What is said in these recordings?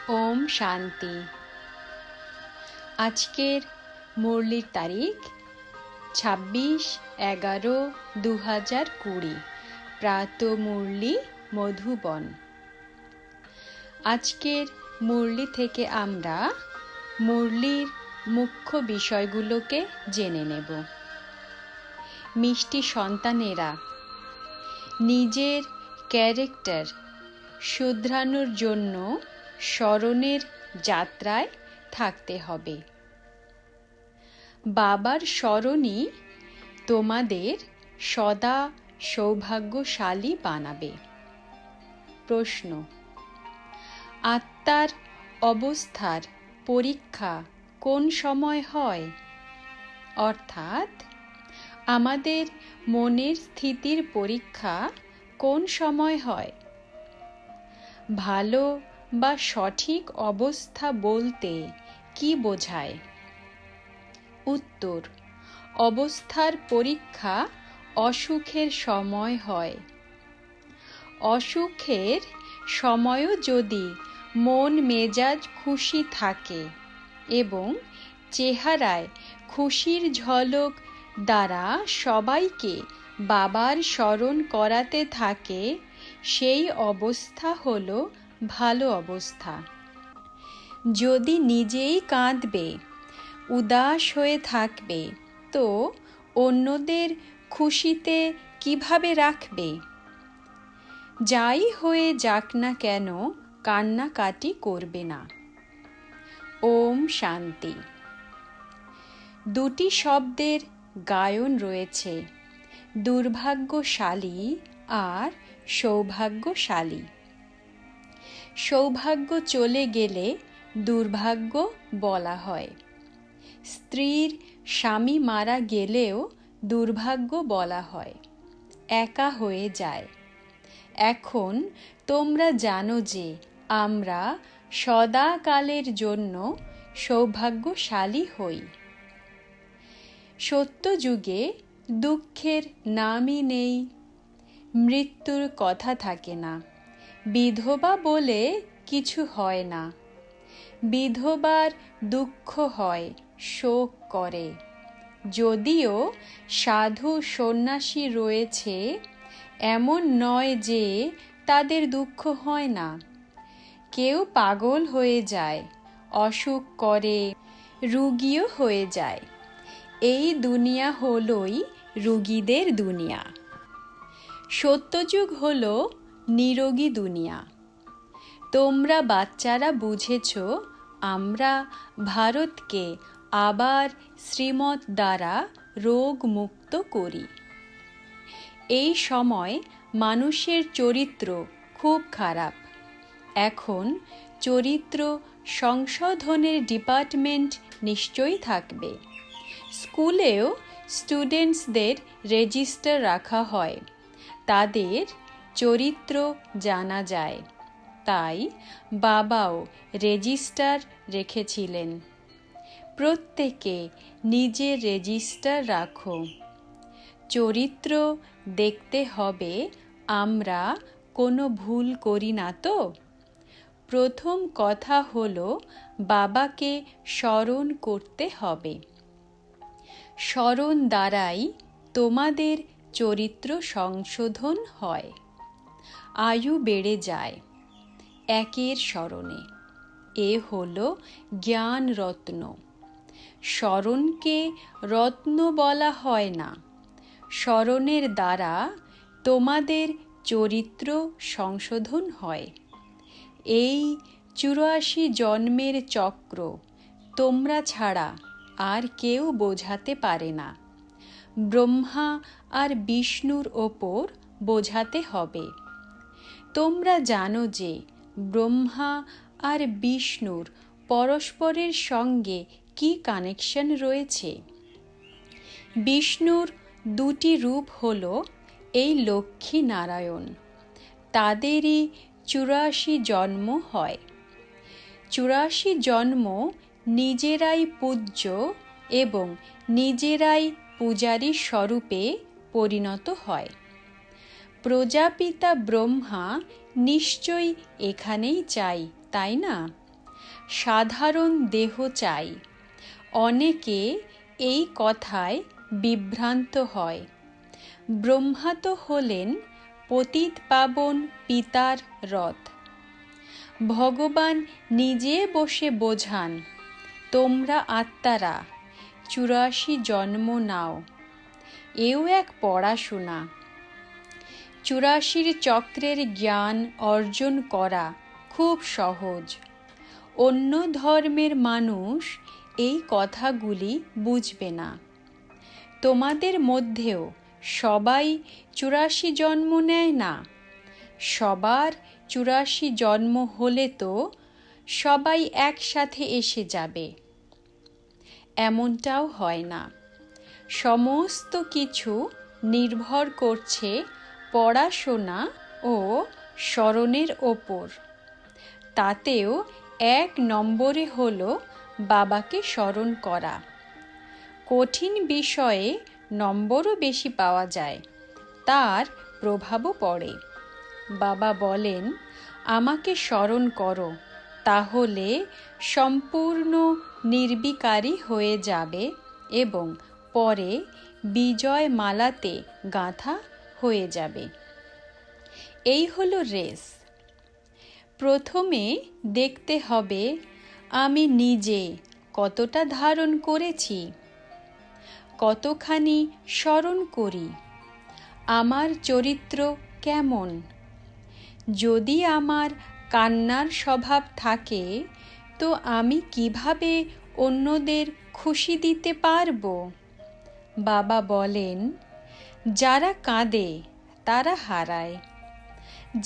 ওম শান্তি। আজকের মুরলির তারিখ 26/11/2020। প্রাত মুরলি মধুবন। আজকের মুরলি থেকে আমরা মুরলির মুখ্য বিষয়গুলোকে জেনে নেব। মিষ্টি সন্তানেরা, নিজের ক্যারেক্টার শুধরানোর জন্য স্মরণের যাত্রায় থাকতে হবে। বাবার স্মরণই তোমাদের সদা সৌভাগ্যশালী বানাবে। প্রশ্ন: আত্মার অবস্থার পরীক্ষা কোন সময় হয়? অর্থাৎ আমাদের মনের স্থিতির পরীক্ষা কোন সময় হয়? ভালো বা সঠিক অবস্থা বলতে কি বোঝায়? উত্তর: অবস্থার পরীক্ষা অসুখের সময় হয়। অসুখের সময়ও যদি মন মেজাজ খুশি থাকে এবং চেহারায় খুশির ঝলক দ্বারা সবাইকে বাবার স্মরণ করাতে থাকে, সেই অবস্থা হলো ভালো অবস্থা। যদি নিজেই কাঁদবে, উদাস হয়ে থাকবে, তো অন্যদের খুশিতে কিভাবে রাখবে? যাই হয়ে যাক না কেন, কান্নাকাটি করবে না। ওম শান্তি। দুটি শব্দের গায়ন রয়েছে, দুর্ভাগ্যশালী আর সৌভাগ্যশালী। সৌভাগ্য চলে গেলে দুর্ভাগ্য বলা হয়। স্ত্রীর স্বামী মারা গেলেও দুর্ভাগ্য বলা হয়। একা হয়ে যায়। এখন তোমরা জানো যে আমরা সদাকালের জন্য সৌভাগ্যশালী হই। সত্যযুগে দুঃখের নামই নেই, মৃত্যুর কথা থাকে না। বিধবা বলে কিছু হয় না। বিধবার দুঃখ হয়, শোক করে। যদিও সাধু সন্ন্যাসী রয়েছে, এমন নয় যে তাদের দুঃখ হয় না। কেউ পাগল হয়ে যায়, অসুখ করে, রুগীও হয়ে যায়। এই দুনিয়া হলোই রুগীদের দুনিয়া। সত্যযুগ হলো নিরোগী দুনিয়া। তোমরা বাচ্চারা বুঝেছ, আমরা ভারতকে আবার শ্রীমত দ্বারা রোগ মুক্ত করি। এই সময় মানুষের চরিত্র খুব খারাপ। এখন চরিত্র সংশোধনের ডিপার্টমেন্ট নিশ্চয়ই থাকবে। স্কুলেও স্টুডেন্টসদের রেজিস্টার রাখা হয়, তাদের চরিত্র জানা যায়। তাই বাবাও রেজিস্টার রেখেছিলেন। প্রত্যেকে নিজের রেজিস্টার রাখো। চরিত্র দেখতে হবে আমরা কোনো ভুল করি না তো। প্রথম কথা হলো বাবাকে স্মরণ করতে হবে। স্মরণ দ্বারাই তোমাদের চরিত্র সংশোধন হয়। আয়ু বেড়ে যায় একের স্মরণে। এ হলো জ্ঞান রত্ন। স্মরণকে রত্ন বলা হয় না। স্মরণের দ্বারা তোমাদের চরিত্র সংশোধন হয়। এই 84 জন্মের চক্র তোমরা ছাড়া আর কেউ বোঝাতে পারে না। ব্রহ্মা আর বিষ্ণুর ওপর বোঝাতে হবে। তোমরা জানো যে ব্রহ্মা আর বিষ্ণুর পরস্পরের সঙ্গে কি কানেকশন রয়েছে। বিষ্ণুর দুটি রূপ হল এই লক্ষ্মী নারায়ণ। তাদেরই 84 জন্ম হয়। 84 জন্ম নিজেরাই পূজ্য এবং নিজেরাই পূজারী স্বরূপে পরিণত হয়। প্রজাপিতা ব্রহ্মা নিশ্চয়ই এখানেই চাই, তাই না? সাধারণ দেহ চাই। অনেকে এই কথায় বিভ্রান্ত হয়। ব্রহ্মা তো হলেন পতিত পাবন পিতার রথ। ভগবান নিজে বসে বোঝান, তোমরা আত্মারা 84 জন্ম নাও। এও এক পড়াশোনা। 84 চক্রের জ্ঞান অর্জন করা খুব সহজ। অন্য ধর্মের মানুষ এই কথাগুলি বুঝবে না। তোমাদের মধ্যেও সবাই 84 জন্ম নেয় না। সবার 84 জন্ম হলে তো সবাই একসাথে এসে যাবে, এমনটাও হয় না। সমস্ত কিছু নির্ভর করছে পড়াশোনা ও স্মরণের ওপর। তাতেও 1 নম্বরে হলো বাবাকে স্মরণ করা। কঠিন বিষয়ে নম্বরও বেশি পাওয়া যায়, তার প্রভাবও পড়ে। বাবা বলেন, আমাকে স্মরণ করো, তাহলে সম্পূর্ণ নির্বিকারী হয়ে যাবে এবং পরে বিজয় মালাতে গাঁথা হয়ে যাবে। এই হলো রেস। প্রথমে দেখতে হবে আমি নিজে কতটা ধারণ করেছি, কতখানি স্মরণ করি, আমার চরিত্র কেমন। যদি আমার কান্নার স্বভাব থাকে তো আমি কিভাবে অন্যদের খুশি দিতে পারবো? বাবা বলেন, যারা কাঁদে তারা হারায়।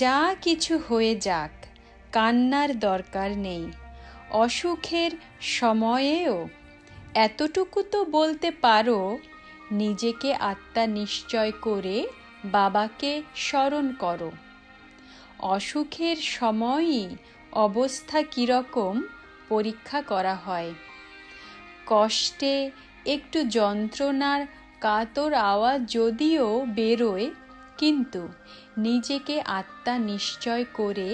যা কিছু হয়ে যাক, কান্নার দরকার নেই। অসুখের সময়েও এতটুকু তো বলতে পারো, নিজেকে আত্মা নিশ্চয় করে বাবাকে স্মরণ করো। অসুখের সময়ই অবস্থা কীরকম পরীক্ষা করা হয়। কষ্টে একটু যন্ত্রণার কাতর আওয়াজ যদিও বেরোয়, কিন্তু নিজেকে আত্মা নিশ্চয় করে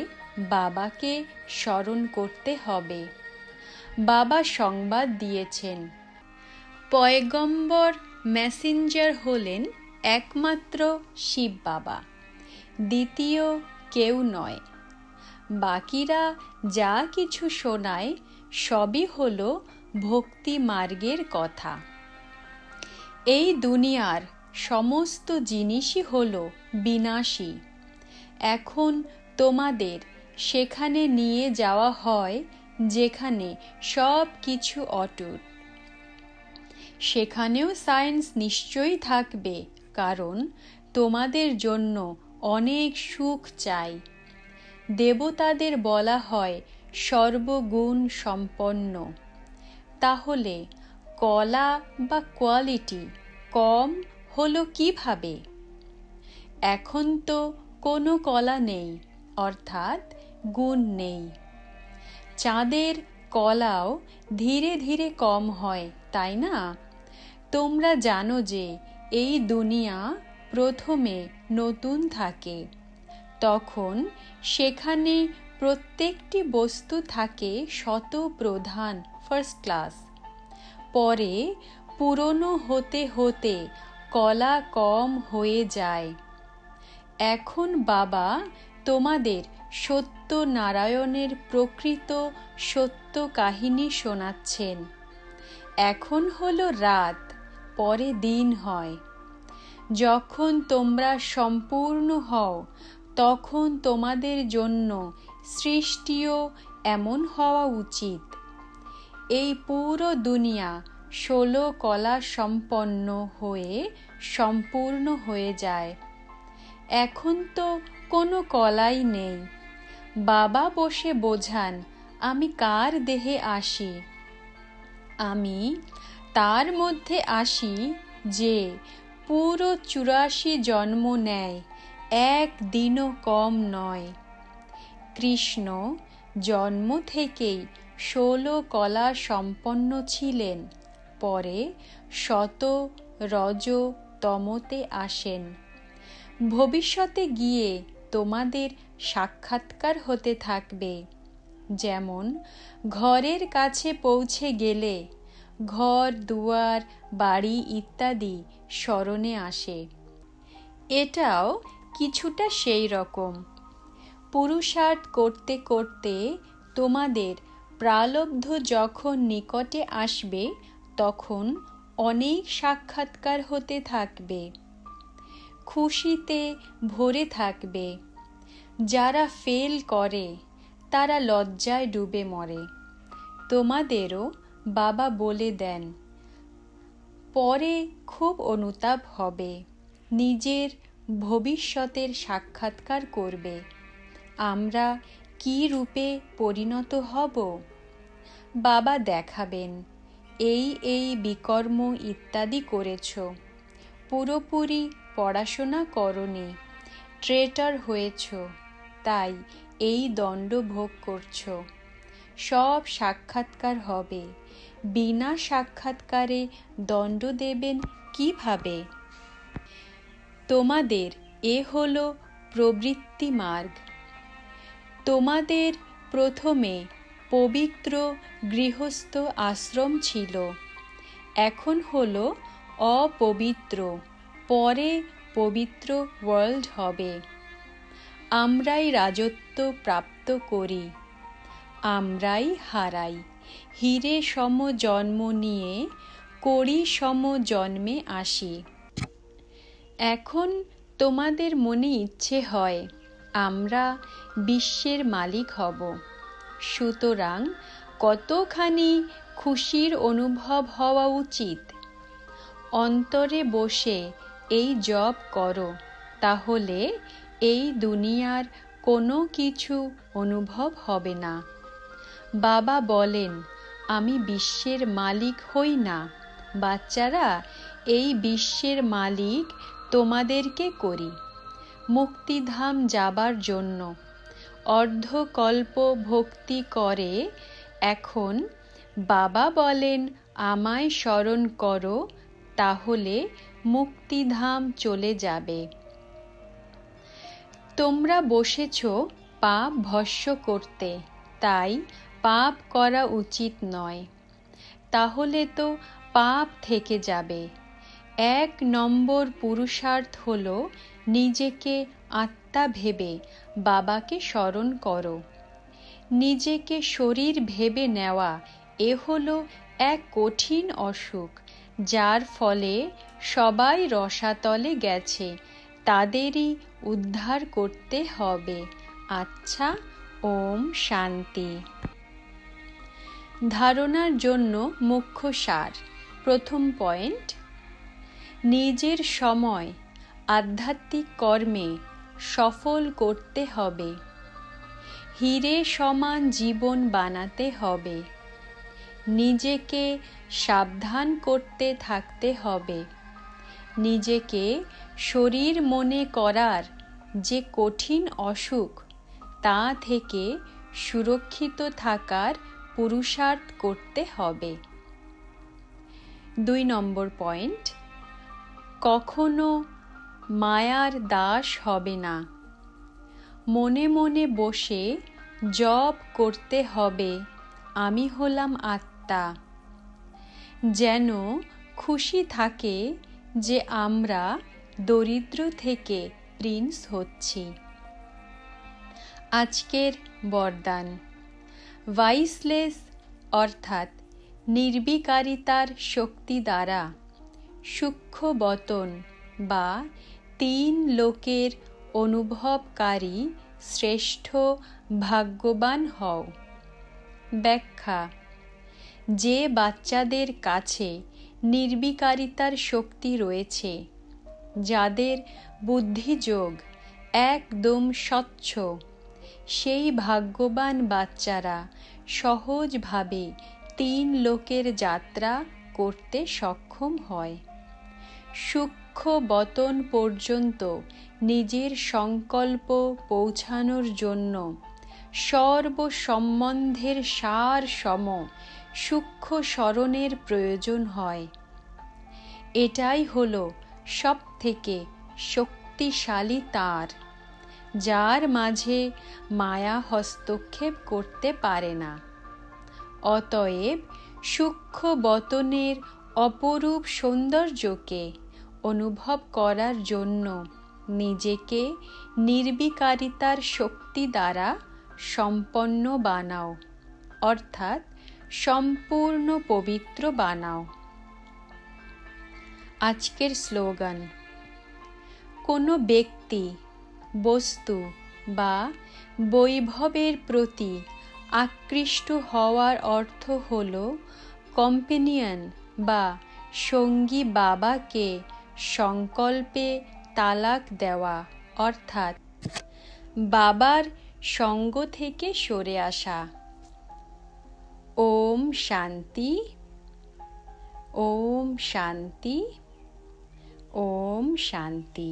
বাবাকে স্মরণ করতে হবে। বাবা সংবাদ দিয়েছেন, পয়গম্বর মেসেঞ্জার হলেন একমাত্র শিব বাবা, দ্বিতীয় কেউ নয়। বাকিরা যা কিছু শোনায় সবই হলো ভক্তি মার্গের কথা। এই দুনিয়ার সমস্ত জিনিসই হলো বিনাশী। এখন তোমাদের সেখানে নিয়ে যাওয়া হয় যেখানে সব কিছু অটুট। সেখানেও সায়েন্স নিশ্চয়ই থাকবে, কারণ তোমাদের জন্য অনেক সুখ চাই। দেবতাদের বলা হয় সর্বগুণ সম্পন্ন। তাহলে কলা বা কোয়ালিটি কম হলো কিভাবে? এখন তো কোনো কলা নেই, অর্থাৎ গুণ নেই। চাঁদের কলাও ধীরে ধীরে কম হয়, তাই না? তোমরা জানো যে এই দুনিয়া প্রথমে নতুন থাকে, তখন সেখানে প্রত্যেকটি বস্তু থাকে শতপ্রধান, ফার্স্ট ক্লাস। পরে পুরনো হতে হতে কলা কম হয়ে যায়। এখন বাবা তোমাদের সত্যনারায়ণের প্রকৃত সত্য কাহিনী শোনাচ্ছেন। এখন হলো রাত, পরে দিন হয়। যখন তোমরা সম্পূর্ণ হও তখন তোমাদের জন্য সৃষ্টিও এমন হওয়া উচিত। এই পুরো দুনিয়া 16 কলা সম্পন্ন হয়ে সম্পূর্ণ হয়ে যায়। এখন তো কোনো কলাই নেই। বাবা বসে বোঝান, আমি কার দেহে আসি? আমি তার মধ্যে আসি যে পুরো 84 জন্ম নেয়, এক দিনও কম নয়। কৃষ্ণ জন্ম থেকেই 16 কলা সম্পন্ন ছিলেন, পরে শত রজ তমতে আসেন। ভবিষ্যতে গিয়ে তোমাদের সাক্ষাৎকার হতে থাকবে। যেমন ঘরের কাছে পৌঁছে গেলে ঘর দুয়ার বাড়ি ইত্যাদি স্মরণে আসে। এটাও কিছুটা সেই রকম। পুরুষার্থ করতে করতে তোমাদের প্রারব্ধ যখন নিকটে আসবে তখন অনেক সাক্ষাৎকার হতে থাকবে, খুশিতে ভরে থাকবে। যারা ফেল করে তারা লজ্জায় ডুবে মরে। তোমাদেরও বাবা বলে দেন, পরে খুব অনুতাপ হবে, নিজের ভবিষ্যতের সাক্ষাৎকার করবে। আমরা কি রূপে পরিণত হব? বাবা দেখাবেন, এই বিকর্ম ইত্যাদি করেছ, পুরোপুরি পড়াশোনা করনি, ট্রেটার হয়েছ, তাই এই দণ্ড ভোগ করছ। সব সাক্ষাৎকার হবে, বিনা সাক্ষাৎকারে দণ্ড দেবেন কিভাবে? তোমাদের এ হলো প্রবৃত্তি মার্গ। তোমাদের প্রথমে পবিত্র গৃহস্থ আশ্রম ছিল, এখন হলো অপবিত্র, পরে পবিত্র ওয়ার্ল্ড হবে। আমরাই রাজত্ব প্রাপ্ত করি, আমরাই হারাই। হীরে সম জন্ম নিয়ে কড়ি সম জন্মে আসি। এখন তোমাদের মনে ইচ্ছে হয় আমরা বিশ্বের মালিক হব। সুতরাং কতখানি খুশির অনুভব হওয়া উচিত। অন্তরে বসে এই জপ করো, তাহলে এই দুনিয়ার কোনো কিছু অনুভব হবে না। বাবা বলেন, আমি বিশ্বের মালিক হই না। বাচ্চারা, এই বিশ্বের মালিক তোমাদেরকে করি মুক্তিধাম যাবার জন্য। অর্ধকল্প ভক্তি করে এখন বাবা বলেন, আমায় স্মরণ করো, তাহলে মুক্তিধাম চলে যাবে। তোমরা বসেছ পাপ ভস্য করতে, তাই পাপ করা উচিত নয়। তাহলে তো পাপ থেকে যাবে। 1 নম্বর পুরুষার্থ হলো নিজেকে আত্মা ভেবে বাবাকে স্মরণ করো। নিজেকে শরীর ভেবে নেওয়া এ হলো এক কঠিন অসুখ, যার ফলে সবাই রসাতলে গেছে, তাদেরই উদ্ধার করতে হবে। আচ্ছা, ওম শান্তি। ধারণার জন্য মুখ্য সার। প্রথম পয়েন্ট, নিজের সময় আধ্যাত্মিক কর্মে সফল করতে হবে। হীরে সমান জীবন বানাতে হবে। নিজেকে সাবধান করতে থাকতে হবে। নিজেকে শরীর মনে করার যে কঠিন অসুখ, তা থেকে সুরক্ষিত থাকার পুরুষার্থ করতে হবে। 2 নম্বর পয়েন্ট, কখনো মায়ার দাস হবে না। মনে মনে বসে জপ করতে হবে, আমি হলাম আত্মা। যেন খুশি থাকে যে আমরা দরিদ্র থেকে প্রিন্স হচ্ছি। আজকের বরদান, ভাইসলেস অর্থাৎ নির্বিকারিতার শক্তি দ্বারা সূক্ষ্ম বতন বা 3 লোকের অনুভবকারী শ্রেষ্ঠ ভাগ্যবান হও। ব্যাখ্যা, যে বাচ্চাদের কাছে নির্বিকারিতার শক্তি রয়েছে, যাদের বুদ্ধিযোগ একদম স্বচ্ছ, সেই ভাগ্যবান বাচ্চারা সহজভাবে 3 লোকের যাত্রা করতে সক্ষম হয়। সূক্ষ্ম বতন পর্যন্ত নিজের সংকল্প পৌঁছানোর জন্য সর্বসম্বন্ধের সার সম সূক্ষ্ম স্মরণের প্রয়োজন হয়। এটাই হলো সবথেকে শক্তিশালী তার। যার মাঝে মায়া হস্তক্ষেপ করতে পারে না। অতএব সূক্ষ্ম বতনের অপরূপ সৌন্দর্যকে অনুভব করার জন্য নিজেকে নির্বিকারিতার শক্তি দ্বারা সম্পন্ন বানাও, অর্থাৎ সম্পূর্ণ পবিত্র বানাও। আজকের স্লোগান: কোনো ব্যক্তি, বস্তু বা বৈভবের প্রতি আকৃষ্ট হওয়ার অর্থ হল কম্পেনিয়ন বা সঙ্গী বাবাকে সংকল্পে তালাক দেওয়া, অর্থাৎ বাবার সঙ্গ থেকে সরে আসা। ওম শান্তি, ওম শান্তি, ওম শান্তি।